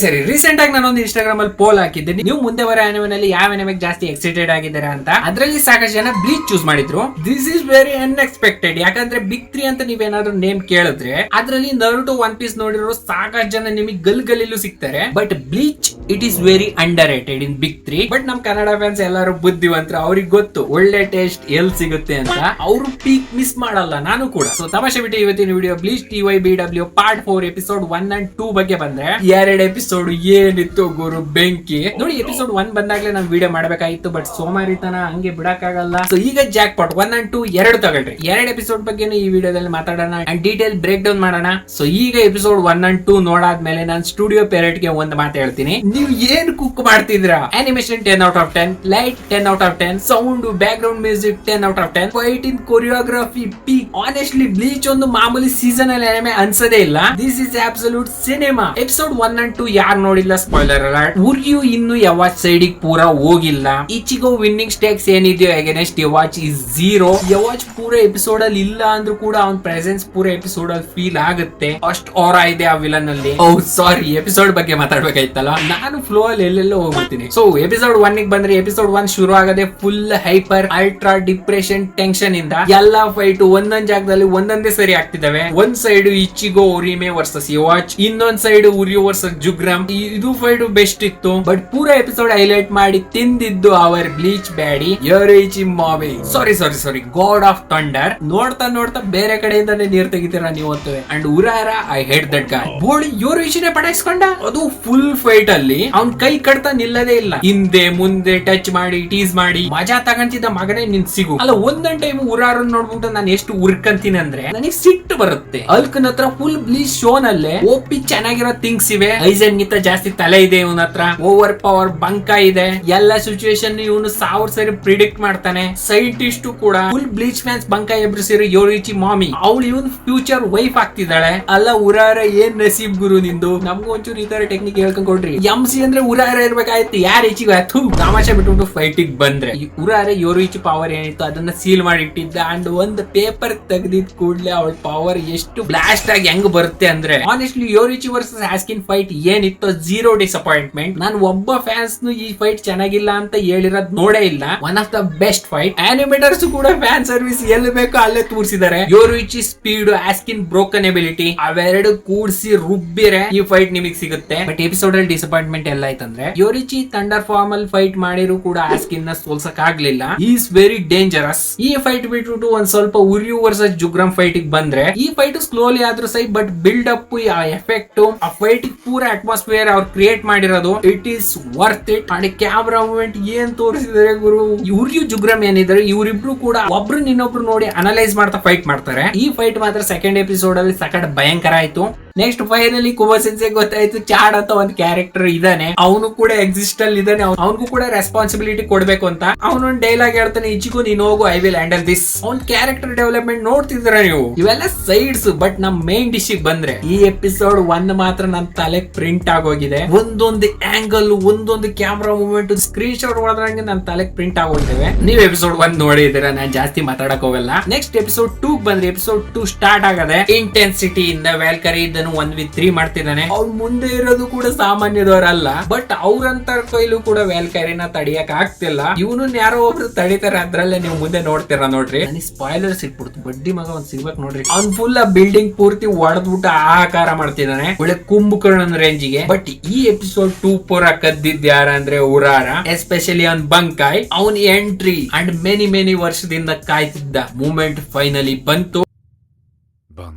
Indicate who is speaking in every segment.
Speaker 1: ಸರಿ ರೀಸೆಂಟ್ ಆಗಿ ನಾನೊಂದು ಇನ್ಸ್ಟಾಗ್ರಾಮ್ ಅಲ್ಲಿ ಪೋಲ್ ಹಾಕಿದ್ದೆ, ನೀವು ಮುಂದೆ ಬರೋ ಆನಿಮೆನಲ್ಲಿ ಯಾವ ಆನಿಮೆಗೆ ಜಾಸ್ತಿ ಎಕ್ಸೈಟೆಡ್ ಆಗಿದ್ದೀರಾ ಅಂತ. ಅದರಲ್ಲಿ ಸಾಕಷ್ಟು ಜನ ಬ್ಲೀಚ್ ಚೂಸ್ ಮಾಡಿದ್ರು. This is very unexpected. ಯಾಕಂದ್ರೆ ಬಿಗ್ 3 ಅಂತ ನೀವೇನಾದ್ರೂ ನೇಮ್ ಕೇಳಿದ್ರೆ ಅದ್ರಲ್ಲಿ ನರುಟೋ, ಒನ್ ಪೀಸ್ ನೋಡಿರೋ ಸಾಕಷ್ಟು ಜನ ನಿಮಗೆ ಗಲ್ಲಿಲ್ಲೂ ಸಿಗ್ತಾರೆ. But bleach it is very underrated in big 3. But ನಮ್ ಕನ್ನಡ ಫ್ಯಾನ್ಸ್ ಎಲ್ಲರೂ ಬುದ್ಧಿವಂತರು, ಅವ್ರಿಗೆ ಗೊತ್ತು ಒಳ್ಳೆ ಟೇಸ್ಟ್ ಎಲ್ ಸಿಗುತ್ತೆ ಅಂತ. ಅವರು ಪೀಕ್ ಮಿಸ್ ಮಾಡಲ್ಲ, ನಾನು ಕೂಡ. ಸೊ ತಮಾಷೆ ಬಿಟ್ಟು ಇವತ್ತಿನ video bleach TYBW part 4 episode 1 and 2 ಬಗ್ಗೆ ಬಂದ್ರೆ, 2 ಎಪಿಸೋಡ್ ಏನಿತ್ತು ಗುರು ಬೆಂಕಿ. ನೋಡಿ, ಎಪಿಸೋಡ್ 1 ಬಂದಾಗ್ಲೇ ನಾನು ವಿಡಿಯೋ ಮಾಡಬೇಕಾಗಿತ್ತು, ಬಟ್ ಸೋಮಾರಿತನ ಹಂಗೆ ಬಿಡಕ್ಕಾಗಲ್ಲ. ಸೊ ಈಗ ಜಾಕ್ ಪಾಟ್ 1 and 2 ಎರಡು ತಗೊಳ್ರಿ. 2 ಎಪಿಸೋಡ್ ಬಗ್ಗೆ ಈ ವಿಡಿಯೋದಲ್ಲಿ ಮಾತಾಡೋಣ ಅಂಡ್ ಡೀಟೇಲ್ ಬ್ರೇಕ್ ಡೌನ್ ಮಾಡೋಣ. ಸೊ ಈಗ ಎಪಿಸೋಡ್ 1 and 2 ನೋಡಾದ್ಮೇಲೆ ನಾನು ಸ್ಟುಡಿಯೋ ಪೇರೆಂಟ್ ಗೆ ಒಂದು ಮಾತು ಹೇಳ್ತೀನಿ. ನೀವು ಏನ್ ಕುಕ್ ಮಾಡ್ತಿದ್ರಾ? Animation 10 out of 10, light 10 out of 10, sound, ಬ್ಯಾಕ್ ಗ್ರೌಂಡ್ music 10 out of 10, fight in choreography peak. Honestly Bleach ಒಂದು ಮಾಮೂಲಿ ಸೀಸನಲ್ ಅನಿಮೆ ಅನ್ಸದೇ ಇಲ್ಲ. This is absolute cinema. Episode 1 and 2 ಯಾರು ನೋಡಿಲ್ಲ, ಸ್ಪಾಯ್ಲರ್ ಅಲರ್ಟ್. ಉರ್ಯು ಇನ್ನು ಯವಾಚ್ ಸೈಡ್ ಪೂರಾ ಹೋಗಿಲ್ಲ. ಇಚಿಗೋ ವಿನ್ನಿಂಗ್ ಸ್ಟೇಕ್ಸ್ ಏನಿದೆಯೋ ಅಗೇನೆಸ್ಟ್ ಯವಾಚ್ ಇಸ್ 0. ಯವಾಚ್ ಪೂರ ಎಪಿಸೋಡ್ ಅಲ್ಲಿ ಇಲ್ಲ ಅಂದ್ರೂ ಕೂಡ ಅವನ್ ಪ್ರೆಸೆನ್ಸ್ ಪೂರ ಎಪಿಸೋಡ್ ಅಲ್ಲಿ ಫೀಲ್ ಆಗುತ್ತೆ. ಅಷ್ಟು ಆರ ಇದೆ ಆ ವಿಲನ್ ಅಲ್ಲಿ. ಸಾರಿ, ಎಪಿಸೋಡ್ ಬಗ್ಗೆ ಮಾತಾಡ್ಬೇಕಾಯ್ತಲ್ಲ, ನಾನು ಫ್ಲೋ ಅಲ್ಲಿ ಎಲ್ಲೆಲ್ಲೋ ಹೋಗ್ಬಿಡ್ತೀನಿ. ಸೊ ಎಪಿಸೋಡ್ 1 ಗೆ ಬಂದ್ರೆ, ಎಪಿಸೋಡ್ 1 ಶುರು ಆಗದೆ full hyper ultra depression tension ಇಂದ. ಎಲ್ಲಾ ಫೈಟ್ ಒಂದೊಂದ್ ಜಾಗದಲ್ಲಿ ಒಂದೊಂದೇ ಸರಿ ಆಗ್ತಿದಾವೆ. ಒಂದ್ ಸೈಡ್ ಇಚಿಗೋ ಒರಿಮೆ ವರ್ಸಸ್ ಯವಾಚ್, ಇನ್ನೊಂದ್ ಸೈಡ್ ಉರ್ಯು ವರ್ಸಸ್ ಜುಗ್ರಾಮ್. ಇದು ಫೈಟ್ ಬೆಸ್ಟ್ ಇತ್ತು. ಬಟ್ ಪೂರ ಎಪಿಸೋಡ್ ಹೈಲೈಟ್ ಮಾಡಿ ತಿಂದಿದ್ದು ಅವರ್ ಬ್ಲೀಚ್ ಬ್ಯಾಡಿ ಯೋರಿಚಿ ಮಾಮಿ. Sorry god of thunder. ನೋಡ್ತಾ ಬೇರೆ ಕಡೆಯಿಂದಾನೇ ನೀರ್ ತೆಗಿತೀರಾ ನೀವು. And Urahara, I hate that guy. ಬೋಳಿ ಯೋರಿಚಿನೇ ಪಟಾಯಿಸ್ಕೊಂಡ. ಅದು ಫುಲ್ ಫೈಟ್ ಅಲ್ಲಿ ಅವ್ನ್ ಕೈ ಕಡ್ತಾ ನಿಲ್ಲದೇ ಇಲ್ಲ. ಹಿಂದೆ ಮುಂದೆ ಟಚ್ ಮಾಡಿ ಟೀಸ್ ಮಾಡಿ ಮಜಾ ತಗಂತಿದ್ದ ಮಗನೇ ನಿನ್ ಸಿಗು. ಅಲ್ಲ, ಒಂದೊಂದ್ ಟೈಮ್ ಉರಾರನ್ ನೋಡ್ಬಿಟ್ಟು ನಾನು ಎಷ್ಟು ಉರ್ಕಂತೀನಿ ಅಂದ್ರೆ ನನಗೆ ಸಿಟ್ಟು ಬರುತ್ತೆ. ಅಲ್ಕನ್ ಹತ್ರ ಫುಲ್ ಬ್ಲೀಚ್ ಶೋ ನಲ್ಲೇ ಓಪಿ ಚೆನ್ನಾಗಿರೋ ಥಿಂಗ್ಸ್ ಇವೆ. ಐಸನ್ ಗಿಂತ ಜಾಸ್ತಿ ತಲೆ ಇದೆ ಇವನ ಹತ್ರ. ಓವರ್ ಪವರ್ ಬಂಕ ಇದೆ. ಎಲ್ಲ ಸಿಚುವೇಶನ್ ಇವನು 1000 ಸರಿ ಪ್ರಿಡಿಕ್ಟ್ ಮಾಡ್ತಾನೆ. ಸೈಂಟಿಸ್ಟ್ ಕೂಡ ಫುಲ್ ಬ್ಲೀಚ್ ಫ್ಯಾನ್ಸ್ ಬಂಕ ಎಬ್ರಿಸಿರೋ ಯೋರಿಚಿ ಮಾಮಿ. ಅವಳು ಇವನ್ ಫ್ಯೂಚರ್ ವೈಫ್ ಆಗ್ತಿದ್ದಾಳೆ. ಅಲ್ಲ ಉರಾರ, ಏನ್ ನಸೀಬ್ ಗುರು ನಿಂದು. ನಮ್ಗೂ ಒಂಚೂರು ಈ ತರ ಟೆಕ್ನಿಕ್ ಹೇಳ್ಕೊಂಡ್ ಕೊಡ್ರಿ. MC ಅಂದ್ರೆ ಉರಾರ ಇರ್ಬೇಕಾಯ್ತು. ಯಾರು ಹೆಚ್ಚಿಗೆ ಆಯ್ತು ತಮಾಷೆ ಬಿಟ್ಬಿಟ್ಟು ಫೈಟಿಗೆ ಬಂದ್ರೆ, ಉರಾರ ಯೋರಿಚಿ ಪವರ್ ಏನಿತ್ತು ಅದನ್ನ ಸೀಲ್ ಮಾಡಿ ಇಟ್ಟಿದ್ದ. ಅಂಡ್ ಒಂದು ಪೇಪರ್ ತೆಗೆದಿದ್ ಕೂಡ್ಲೆ ಅವಳ ಪವರ್ ಎಷ್ಟು ಬ್ಲಾಸ್ಟ್ ಆಗಿ ಹೆಂಗ್ ಬರುತ್ತೆ ಅಂದ್ರೆ, ಆನೆಸ್ಟ್ಲಿ ಯೋರಿಚಿ ವರ್ಸಸ್ ಆಸ್ಕಿನ್ ಫೈಟ್ ಏನಿತ್ತು 0 ಡಿಸಪಾಯಿಂಟ್ಮೆಂಟ್. ನಾನು ಒಬ್ಬ ಫ್ಯಾನ್ಸ್ ಈ ಫೈಟ್ ಚೆನ್ನಾಗಿಲ್ಲ ಅಂತ ಹೇಳಿರೋದ್ ನೋಡೇ ಇಲ್ಲ. One of the best fight. Animators ಕೂಡ ಫ್ಯಾನ್ ಸರ್ವಿಸ್ ಎಲ್ಲಿ ಬೇಕೋ ಅಲ್ಲೇ ತೋರಿಸಿದ್ದಾರೆ. Yoruichi speed, Askin broken ability, ಅವೆರಡು ಕೂಡಿಸಿ ರುಬ್ಬಿರೆ ಈ ಫೈಟ್ ನಿಮಗೆ ಸಿಗುತ್ತೆ. ಬಟ್ ಎಪಿಸೋಡ್ ಅಲ್ಲಿ ಡಿಸಪಾಯಿಂಟ್ಮೆಂಟ್ ಎಲ್ಲ ಆಯ್ತಂದ್ರೆ, ಯೋರಿಚಿ ಥಂಡರ್ ಫಾರ್ಮ್ ಅಲ್ಲಿ ಫೈಟ್ ಮಾಡಿರು ಕೂಡ ಆಸ್ಕಿನ್ ನ ಸೋಲ್ಸಕ್ ಆಗ್ಲಿಲ್ಲ. Is very dangerous. ಈ ಫೈಟ್ ಬಿಟ್ಬಿಟ್ಟು ಒಂದ್ ಸ್ವಲ್ಪ ಉರ್ಯು ವರ್ಸಸ್ ಜುಗ್ರಾಮ್ ಫೈಟ್ ಬಂದ್ರೆ, ಈ ಫೈಟ್ ಸ್ಲೋಲಿ ಆದ್ರೂ ಸೈ, ಬಟ್ ಬಿಲ್ಡ್ ಅಪ್, ಆ ಎಫೆಕ್ಟ್, ಆ ಫೈಟ್ ಪೂರ ಅಟ್ಮಾಸ್ಫಿಯರ್ ಅವ್ರು ಕ್ರಿಯೇಟ್ ಮಾಡಿರೋದು, it is worth it. And camera movement ಏನ್ ತೋರಿಸಿದ್ದಾರೆ ಗುರು. ಉರ್ಯು ಜುಗ್ರಾಮ್ ಏನಿದ್ದಾರೆ, ಇವರಿಬ್ರು ಕೂಡ ಒಬ್ರು ಇನ್ನೊಬ್ರು ನೋಡಿ ಅನಲೈಸ್ ಮಾಡ್ತಾ ಫೈಟ್ ಮಾಡ್ತಾರೆ. ಈ ಫೈಟ್ ಮಾತ್ರ ಸೆಕೆಂಡ್ ಎಪಿಸೋಡ್ ಅಲ್ಲಿ ಸಕಟ್ ಭಯಂಕರ ಆಯ್ತು. ನೆಕ್ಸ್ಟ್ ಫೈನಲಿ ಕುಬಾ ಸೆನ್ಸೆ ಗೊತ್ತಾಯ್ತು ಚಾಡ್ ಅಂತ ಒಂದು ಕ್ಯಾರೆಕ್ಟರ್ ಇದಾನೆ, ಅವನು ಕೂಡ ಎಕ್ಸಿಸ್ಟ್ ಅಲ್ಲಿ ಇದಾನೆ, ಅವನಿಗೂ ಕೂಡ ರೆಸ್ಪಾನ್ಸಿಬಿಲಿಟಿ ಕೊಡ್ಬೇಕು ಅಂತ. ಅವನೊಂದು ಡೈಲಾಗ್ ಹೇಳ್ತಾನೆ, ಇಚಿಗೂ ನೀನ್ ಹೋಗು, ಐ ವಿಲ್ ಹ್ಯಾಂಡಲ್ ದಿಸ್. ಅವ್ನ್ ಕ್ಯಾರೆಕ್ಟರ್ ಡೆವಲಪ್ಮೆಂಟ್ ನೋಡ್ತಿದ್ರ ನೀವು. ಇವೆಲ್ಲ ಸೈಡ್ಸ್. ಬಟ್ ನಮ್ ಮೇನ್ ಡಿಶ್ ಬಂದ್ರೆ, ಈ ಎಪಿಸೋಡ್ 1 ಮಾತ್ರ ನನ್ ತಲೆ ಪ್ರಿಂಟ್ ಆಗೋಗಿದೆ. ಒಂದೊಂದು ಆಂಗಲ್, ಒಂದೊಂದು ಕ್ಯಾಮ್ರಾ ಮೂವ್ಮೆಂಟ್, ಸ್ಕ್ರೀನ್ ಶಾಟ್ ಹೊಡೆದ್ರಂಗೆ ನನ್ ತಲೆ ಪ್ರಿಂಟ್ ಆಗೋಗ್ತೇವೆ. ನೀವ್ ಎಪಿಸೋಡ್ 1 ನೋಡಿದಿರ, ನಾನ್ ಜಾಸ್ತಿ ಮಾತಾಡಕ್ ಹೋಗಲ್ಲ. ನೆಕ್ಸ್ಟ್ ಎಪಿಸೋಡ್ 2 ಬಂದ್ರೆ, ಎಪಿಸೋಡ್ 2 ಸ್ಟಾರ್ಟ್ ಆಗದೆ ಇಂಟೆನ್ಸಿಟಿ ಇಂದ. ವ್ಯಾಲ್ಕರಿ 1v3 ಮಾಡ್ತಿದ್ದಾನೆ. ಅವ್ರ ಮುಂದೆ ಇರೋದು ಕೂಡ ಸಾಮಾನ್ಯದವರಲ್ಲ. ಬಟ್ ಅವ್ರಂತ ಕೈಲೂ ಕೂಡ ವ್ಯಾಲ್ಕರಿನ ತಡಿಯಕ್ ಆಗ್ತಿಲ್ಲ. ಇವನು ಯಾರೋ ಒಬ್ರು ತಡಿತಾರೆ, ಅದ್ರಲ್ಲೇ ನೀವು ಮುಂದೆ ನೋಡ್ತೀರಾ ನೋಡ್ರಿ. ನನಗೆ ಸ್ಪಾಯ್ಲರ್ಸ್ ಇಟ್ಬಿಡ್ತು. ಬಡ್ಡಿ ಮಗ ಒಂದ್ ಸಿಗ್ಬೇಕು ನೋಡ್ರಿ. ಅವ್ನ್ ಫುಲ್ ಆ ಬಿಲ್ಡಿಂಗ್ ಪೂರ್ತಿ ಹೊಡೆದ್ಬಿಟ್ಟು ಆಕಾರ ಮಾಡ್ತಿದ್ದಾನೆ, ಒಳ್ಳೆ ಕುಂಭಕರ್ಣನ್ ರೇಂಜಿಗೆ. ಬಟ್ ಈ ಎಪಿಸೋಡ್ 2 ಪೂರ ಕದ್ದಿದ್ ಯಾರ ಅಂದ್ರೆ ಉರಾರ, ಎಸ್ಪೆಷಲಿ ಅವ್ನ್ ಬಂಕಾಯ್. ಅವನ್ ಎಂಟ್ರಿ ಅಂಡ್ ಮೆನಿ ವರ್ಷದಿಂದ ಕಾಯ್ತಿದ್ದ ಮೂಮೆಂಟ್ ಫೈನಲಿ ಬಂತು.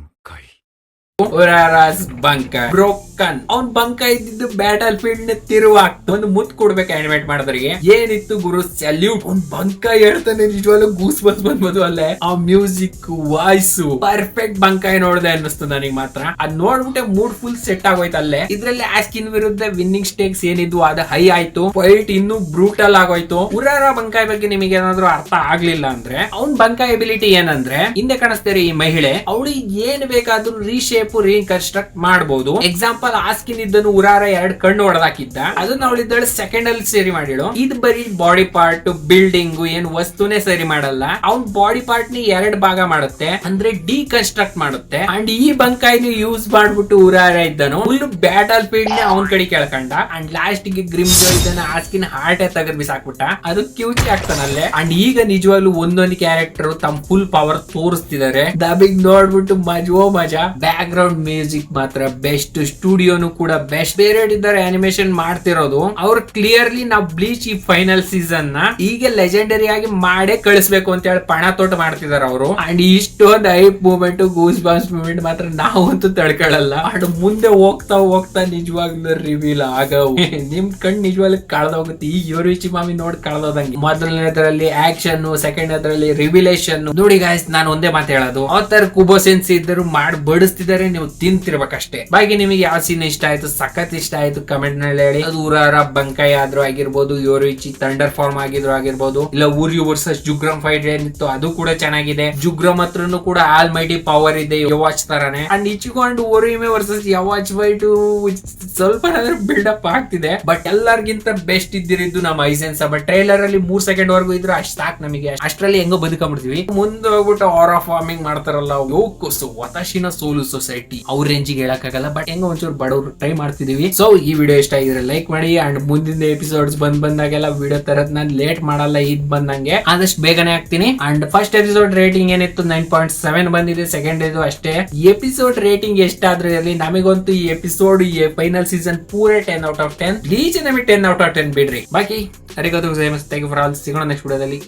Speaker 1: ಉರಾರಾಸ್ ಬಂಕ ಬ್ರೋಕನ್. ಅವ್ನ್ ಬಂಕ ಇದ್ದಿದ್ದು ಬ್ಯಾಟಲ್ ಫೀಲ್ಡ್ ನ ತಿರುವಾಕ್ತು. ಒಂದು ಮುತ್ ಕೊಡ್ಬೇಕು ಅನಿಮೇಟ್ ಮಾಡಿದ್ರಿಗೆ. ಏನಿತ್ತು ಗುರು, ಸಲ್ಯೂಟ್. ಅವ್ನ್ ಬಂಕ ಹೇಳ್ತಾನೆ, ನಿಜವಾಗ್ಲೂ ಗೂಸ್ ಬಸ್ ಬಂದ್ಬೋದು ಅಲ್ಲೇ. ಆ ಮ್ಯೂಸಿಕ್, ವಾಯ್ಸ್ ಪರ್ಫೆಕ್ಟ್ ಬಂಕಾಯ್ ನೋಡ್ದೆ ಅನ್ನಿಸ್ತು ನನಗೆ ಮಾತ್ರ. ಅದ್ ನೋಡ್ಬಿಟ್ಟೆ ಮೂಡ್ ಫುಲ್ ಸೆಟ್ ಆಗೋಯ್ತು ಅಲ್ಲೇ. ಇದ್ರಲ್ಲಿ ಆಸ್ಕಿನ್ ವಿರುದ್ಧ ವಿನ್ನಿಂಗ್ ಸ್ಟೇಕ್ಸ್ ಏನಿದ್ವು ಅದು ಹೈ ಆಯ್ತು. ಫೈಟ್ ಇನ್ನೂ ಬ್ರೂಟಲ್ ಆಗೋಯ್ತು. ಉರಾರ ಬಂಕಾಯ್ ಬಗ್ಗೆ ನಿಮಗೆ ಏನಾದ್ರು ಅರ್ಥ ಆಗ್ಲಿಲ್ಲ ಅಂದ್ರೆ, ಅವ್ನ್ ಬಂಕಾಯ್ ಎಬಿಲಿಟಿ ಏನಂದ್ರೆ, ಹಿಂದೆ ಕಾಣಿಸ್ತಾರೆ ಈ ಮಹಿಳೆ, ಅವಳು ಏನ್ ಬೇಕಾದ್ರೂ ರೀಶೇಪ್ ರೀಕನ್ಸ್ಟ್ರಕ್ಟ್ ಮಾಡಬಹುದು. ಎಕ್ಸಾಂಪಲ್ ಎಕ್ಸಾಂಪಲ್ ಆಸ್ಕಿನ್ ಇದ್ದನು ಉರಾರ 2 ಕಣ್ಣು ಹೊಡೆದಾಕಿದ್ದ, ಅದನ್ನ ಅವಳಿದ್ದಾಳೆ ಸೆಕೆಂಡ್ ಅಲ್ಲಿ ಸರಿ ಮಾಡಿಳು. ಇದು ಬರೀ ಬಾಡಿ ಪಾರ್ಟ್ ಬಿಲ್ಡಿಂಗ್ ಏನ್ ವಸ್ತುನೇ ಸರಿ ಮಾಡಲ್ಲ, ಅವ್ನ್ ಬಾಡಿ ಪಾರ್ಟ್ ನಿ 2 ಭಾಗ ಮಾಡುತ್ತೆ, ಅಂದ್ರೆ ಡಿಕನ್ಸ್ಟ್ರಕ್ಟ್ ಮಾಡುತ್ತೆ. ಅಂಡ್ ಈ ಬಂಕಾಯಿನ ಯೂಸ್ ಮಾಡ್ಬಿಟ್ಟು ಉರಾರ ಇದ್ದನು ಫುಲ್ ಬ್ಯಾಟಲ್ ಫೀಲ್ಡ್ ನೇ ಅವನ್ ಕಡೆ ಕೇಳ್ಕೊಂಡ. ಅಂಡ್ ಲಾಸ್ಟ್ ಗೆ ಗ್ರಿಮ್ಜೋ ಇದನ್ನ ಆಸ್ಕಿನ್ ಹಾರ್ಟ್ ತೆಗೆದ್ ಬಿಸಾಕ್ಬಿಟ್ಟ, ಅದು ಕ್ಯೂಟಿ ಆಗ್ತಾನಲ್ಲೇ. ಅಂಡ್ ಈಗ ನಿಜವಾಗ್ಲೂ ಒಂದೊಂದು ಕ್ಯಾರೆಕ್ಟರ್ ತಮ್ಮ ಫುಲ್ ಪವರ್ ತೋರಿಸ್ತಿದ್ದಾರೆ. ಡಬ್ಬಿಂಗ್ ನೋಡ್ಬಿಟ್ಟು ಮಜಾ. ಬ್ಯಾಕ್ ಗ್ರೌಂಡ್ ಮ್ಯೂಸಿಕ್ ಮಾತ್ರ ಬೆಸ್ಟ್, ಸ್ಟುಡಿಯೋನು ಕೂಡ ಬೆಸ್ಟ್. ಬೇರೆ ಇದ್ದಾರೆ ಅನಿಮೇಷನ್ ಮಾಡ್ತಿರೋದು ಅವ್ರು ಕ್ಲಿಯರ್ಲಿ ನಾವು ಬ್ಲೀಚ್ ಈ ಫೈನಲ್ ಸೀಸನ್ ನ ಈಗ ಲೆಜೆಂಡರಿ ಆಗಿ ಮಾಡೇ ಕಳಿಸ್ಬೇಕು ಅಂತ ಹೇಳಿ ಪಣ ತೊಟ್ಟು ಮಾಡ್ತಿದಾರೆ ಅವರು. ಅಂಡ್ ಇಷ್ಟೊಂದು hype moment goosebumps moment ಮಾತ್ರ ನಾವಂತೂ ತಡ್ಕೊಳ್ಳಲ್ಲ. ಅಂಡ್ ಮುಂದೆ ಹೋಗ್ತಾ ನಿಜವಾಗ್ಲೂ ರಿವೀಲ್ ಆಗವು. ನಿಮ್ ಕಣ್ ನಿಜವಾಗ್ಲೂ ಕಳೆದೋಗುತ್ತೆ. ಈ ಯೋರಿಚಿ ಮಾಮಿ ನೋಡಿ ಕಳೆದೋದಂಗೆ. ಮೊದಲನೇದ್ರಲ್ಲಿ ಆಕ್ಷನ್, ಸೆಕೆಂಡ್ ಅದ್ರಲ್ಲಿ ರಿವಿಲೇಷನ್. ನೋಡಿ ಗಾಯ್ಸ್, ನಾನು ಒಂದೇ ಮಾತು ಹೇಳೋದು, ಆತರ ಕುಬೋ ಸೆನ್ಸ್ ಇದ್ದರು ಮಾಡಿ ಬಡಿಸ್ತಿದ್ದಾರೆ, ನೀವು ತಿಂತಿರ್ಬೇಕಷ್ಟೇ. ಬಾಕಿ ನಿಮಗೆ ಯಾವ ಸೀನ್ ಇಷ್ಟ ಆಯ್ತು, ಸಖತ್ ಇಷ್ಟ ಆಯ್ತು ಕಮೆಂಟ್ ನಲ್ಲಿ ಹೇಳಿ. ಅದು ಊರಾರ ಬಂಕಾಯಿ ಆದ್ರೂ ಆಗಿರ್ಬೋದು, ಯೋರಿಚಿ ಥಂಡರ್ ಫಾರ್ಮ್ ಆಗಿದ್ರು ಆಗಿರ್ಬೋದು, ಇಲ್ಲ ಊರ್ಯು ವರ್ಸಸ್ ಜುಗ್ರಮ್ ಫೈಟ್ ಏನಿತ್ತು ಅದು ಕೂಡ ಚೆನ್ನಾಗಿದೆ. ಜುಗ್ರಮ್ ಹತ್ರನು ಕೂಡ ಆಲ್ ಮೈಟಿ ಪವರ್ ಇದೆ ಯವಾಚ್ ತರಾನೆ. ಅಂಡ್ ಇಚ್ಚಿಕೊಂಡು ಓರಿಮೆ ವರ್ಸಸ್ ಯವಾಚ್ ಫೈಟ್ ಸ್ವಲ್ಪ ಬಿಲ್ಡಪ್ ಆಗ್ತಿದೆ, ಬಟ್ ಎಲ್ಲರಿಗಿಂತ ಬೆಸ್ಟ್ ಇದ್ದಿರಿದ್ದು ನಮ್ಮ ಐಸೆನ್ಸ್. ಬಟ್ ಟ್ರೈಲರ್ ಅಲ್ಲಿ 3 ಸೆಕೆಂಡ್ ವರ್ಗು ಇದ್ರು ಅಷ್ಟ್ ಸಾಕು ನಮಗೆ, ಅಷ್ಟರಲ್ಲಿ ಹೆಂಗೋ ಬದುಕೊಂಡ್ಬಿಡ್ತೀವಿ. ಮುಂದೆ ಹೋಗ್ಬಿಟ್ಟು ಆರಾ ಫಾರ್ಮಿಂಗ್ ಮಾಡ್ತಾರಲ್ಲ ಯೋಕೋಸು ವತಾಶಿನ ಸೋಲು ಸೊಸೈಟಿ, ಅವ್ರ ರೇಂಜಿಗೆ ಹೇಳಕ್ಕಾಗಲ್ಲ, ಬಟ್ ಹೆಂಗೋ ಒಂಚೂರು ಬಡವರು ಟ್ರೈ ಮಾಡ್ತಿದೀವಿ. ಸೊ ಈ ವಿಡಿಯೋ ಇಷ್ಟ ಆಗಿದ್ರೆ ಲೈಕ್ ಮಾಡಿ. ಅಂಡ್ ಮುಂದಿನ ಎಪಿಸೋಡ್ಸ್ ಬಂದಾಗೆಲ್ಲ ವಿಡಿಯೋ ತರದ್ ನಾನು ಲೇಟ್ ಮಾಡಲ್ಲ, ಇದ್ ಬಂದಂಗೆ ಆದಷ್ಟು ಬೇಗನೆ ಹಾಕ್ತೀನಿ. ಅಂಡ್ ಫಸ್ಟ್ ಎಪಿಸೋಡ್ ರೇಟಿಂಗ್ ಏನಿತ್ತು 9.7 ಬಂದಿದೆ, ಸೆಕೆಂಡ್ ಇದು ಅಷ್ಟೇ. ಎಪಿಸೋಡ್ ರೇಟಿಂಗ್ ಎಷ್ಟಾದ್ರೂ ಇರಲಿ, ನಮಗಂತೂ ಈ ಎಪಿಸೋಡ್ ಫೈನಲ್ ಸೀಸನ್ ಪೂರೇ 10/10. ಬ್ಲೀಚ್ ನಮಗೆ 10/10 ಬಿಡ್ರಿ. ಬಾಕಿ ಅರಿಗೋದು ಥ್ಯಾಂಕ್ ಯು ಫಾರ್ ಆಲ್. ಸಿಗೋಣ ನೆಕ್ಸ್ಟ್ ವಿಡಿಯೋದಲ್ಲಿ.